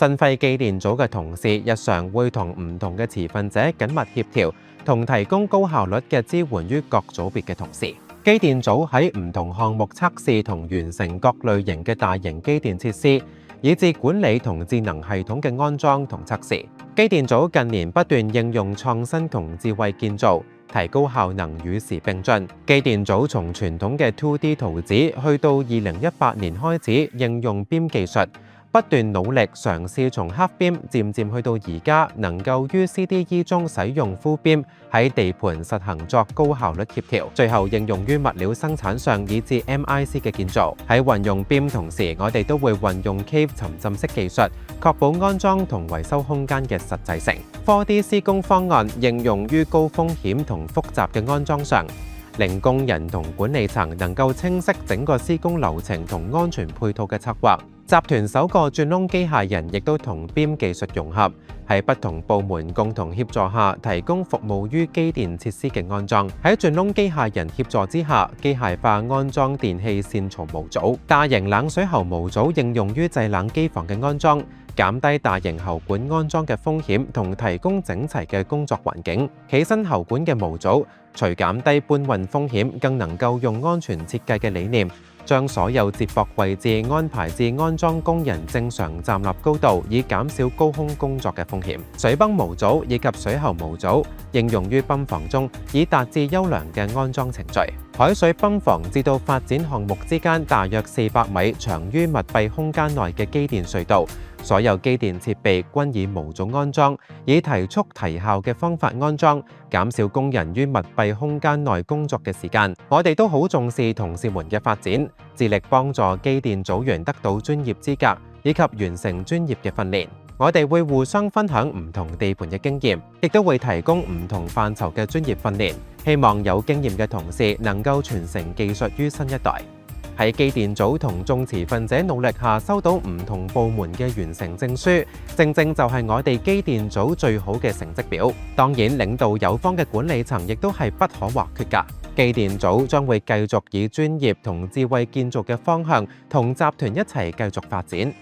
振輝機電組嘅同事日常會同唔同嘅持份者緊密協調，同提供高效率嘅支援於各組別嘅同事。機電組喺唔同項目測試同完成各類型嘅大型機電設施，以至管理同智能系統嘅安裝同測試。機電組近年不斷應用創新同智慧建造，提高效能與時並進。機電組從傳統嘅 2D 圖紙去到2018年開始應用 BIM 技術，不斷努力嘗試從黑 BIM 漸漸去到而家能夠於 CDE 中使用 Full BIM 喺地盤實行作高效率協調，最後應用於物料生產上以至 MIC 嘅建造。喺運用 BIM 同時，我哋都會運用 Cave 沉浸式技術，確保安裝同維修空間嘅實際性。4D 施工方案應用於高風險同複雜嘅安裝上，令工人同管理層能夠清晰整個施工流程同安全配套嘅策劃。集團首個鑽窿機械人亦都同 BIM 技術融合，喺不同部門共同協助下，提供服務於機電設施嘅安裝。喺鑽窿機械人協助之下，機械化安裝電氣線槽模組、大型冷水喉模組應用於製冷機房嘅安裝，減低大型喉管安裝嘅風險同提供整齊嘅工作環境。企身喉管嘅模組，除減低搬運風險，更能夠用安全設計嘅理念，將所有接駁位置安排至安裝工人正常站立高度，以減少高空工作嘅風險。水泵模組以及水喉模組應用於泵房中，以達至優良嘅安裝程序。海水泵房至到發展項目之間大約400米長於密閉空間內嘅機電隧道，所有機電設備均以模組安裝，以提速提效嘅方法安裝，減少工人於密閉空間內工作嘅時間。我哋都好重視同事們嘅發展，致力幫助機電組員得到專業資格，以及完成專業嘅訓練。我哋會互相分享唔同地盤嘅經驗，亦都會提供唔同範疇嘅專業訓練，希望有經驗嘅同事能夠傳承技術於新一代。喺機電組同眾持份者努力下，收到唔同部門嘅完成證書，正正就係我哋機電組最好嘅成績表。當然，領導有方嘅管理層亦都係不可或缺㗎。機電組將會繼續以專業同智慧建造嘅方向，同集團一齊繼續發展。